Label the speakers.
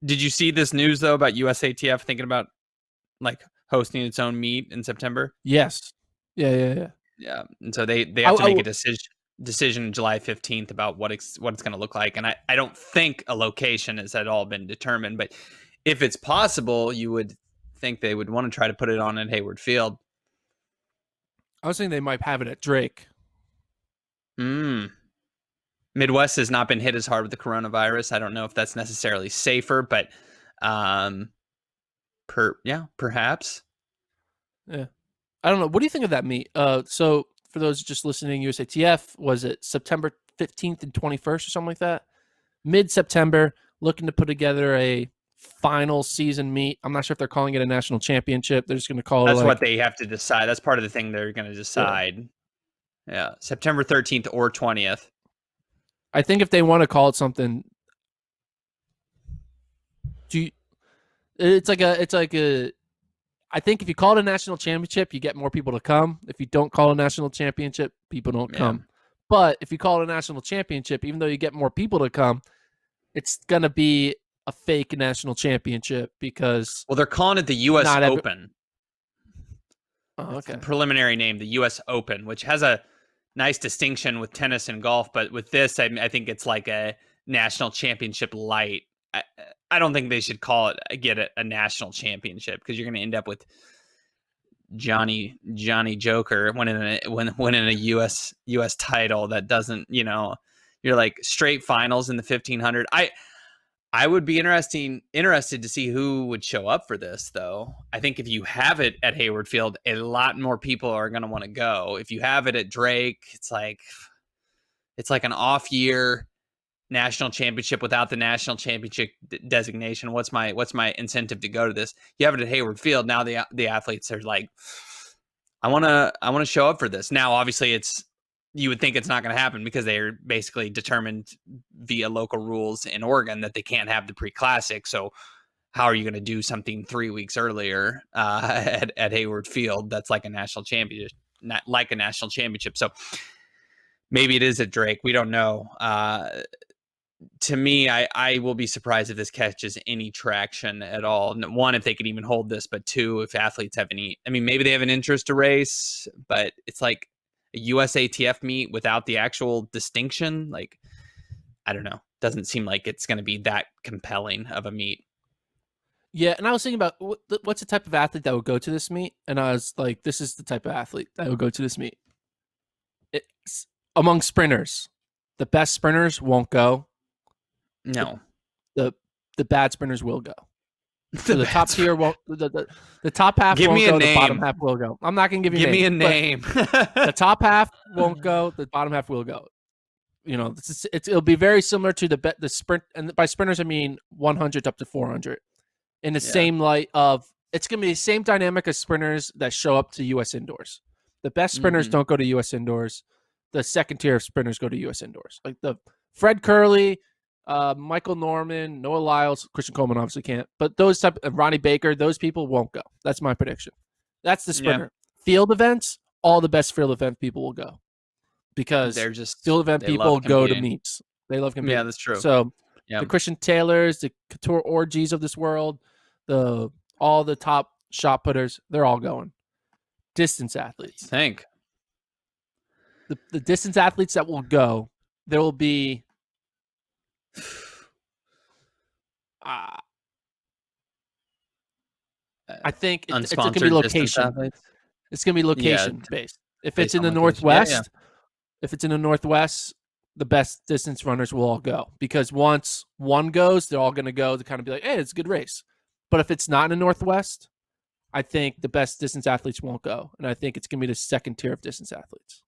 Speaker 1: Did you see this news though about USATF thinking about like hosting its own meet in September?
Speaker 2: Yes. Yeah.
Speaker 1: Yeah, and so they
Speaker 2: I,
Speaker 1: have to
Speaker 2: I
Speaker 1: make a
Speaker 2: w-
Speaker 1: decision July 15th about what it's going to look like, and I don't think a location has at all been determined, but if it's possible, you would think they would want to try to put it on at Hayward Field.
Speaker 2: I was thinking they might have it at Drake.
Speaker 1: Hmm. Midwest has not been hit as hard with the coronavirus. I don't know if that's necessarily safer, but um, perhaps.
Speaker 2: Yeah. I don't know. What do you think of that meet? So for those just listening, USATF, was it September 15th and 21st or something like that? Mid-September, looking to put together a final season meet. I'm not sure if they're calling it a national championship. They're just going to call it
Speaker 1: That's what
Speaker 2: like,
Speaker 1: they have to decide. That's part of the thing they're going to
Speaker 2: yeah.
Speaker 1: decide. Yeah, September 13th or 20th.
Speaker 2: I think if they want to call it something, it's like a. I think if you call it a national championship, you get more people to come. If you don't call it a national championship, people don't come. But if you call it a national championship, even though you get more people to come, it's gonna be a fake national championship because
Speaker 1: Well, they're calling it the U.S. Open.
Speaker 2: Oh,
Speaker 1: That's
Speaker 2: okay.
Speaker 1: the preliminary name, the U.S. Open, which has a nice distinction with tennis and golf. But with this, I think it's like a national championship light. I don't think they should call it a national championship because you're going to end up with Johnny Joker winning a U.S. title that doesn't, you're like straight finals in the 1500. I would be interested to see who would show up for this, though. I think if you have it at Hayward Field, a lot more people are going to want to go. If you have it at Drake, it's like an off year national championship without the national championship designation. What's my incentive to go to this? You have it at Hayward Field. Now the athletes are like, I want to show up for this. Now, obviously, you would think it's not going to happen because they are basically determined via local rules in Oregon that they can't have the pre-classic. So how are you going to do something 3 weeks earlier at Hayward Field? That's like a national championship, not like a national championship. So maybe it is at Drake. We don't know. To me, I will be surprised if this catches any traction at all. One, if they could even hold this, but two, if athletes have any. I mean, maybe they have an interest to race, but it's like a USATF meet without the actual distinction. Like, I don't know. Doesn't seem like it's going to be that compelling of a meet.
Speaker 2: Yeah, and I was thinking about what's the type of athlete that would go to this meet, and I was like, this is the type of athlete that would go to this meet. It's among sprinters. The best sprinters won't go.
Speaker 1: No,
Speaker 2: the bad sprinters will go. So the top tier won't. The top half
Speaker 1: Give
Speaker 2: won't
Speaker 1: me a
Speaker 2: go.
Speaker 1: name.
Speaker 2: The bottom half will go. I'm not gonna give you.
Speaker 1: Give me a name.
Speaker 2: The top half won't go. The bottom half will go. You know, it'll be very similar to the sprint, and by sprinters I mean 100 up to 400. In the same light of, it's gonna be the same dynamic as sprinters that show up to U.S. indoors. The best sprinters don't go to U.S. indoors. The second tier of sprinters go to U.S. indoors. Like the Fred Curley, Michael Norman, Noah Lyles, Christian Coleman obviously can't, but those type of Ronnie Baker, those people won't go. That's my prediction. That's the sprinter. Field events, all the best field event people will go because
Speaker 1: they're just
Speaker 2: field event people go to meets. They love competing.
Speaker 1: Yeah, that's true.
Speaker 2: So the Christian Taylors, the Couture Orgies of this world, all the top shot putters, they're all going. Distance athletes.
Speaker 1: Think
Speaker 2: the distance athletes that will go, there will be I think it's going to be location. It's going to be location based. If it's in the Northwest, the best distance runners will all go because once one goes, they're all going to go to kind of be like, hey, it's a good race. But if it's not in the Northwest, I think the best distance athletes won't go. And I think it's going to be the second tier of distance athletes.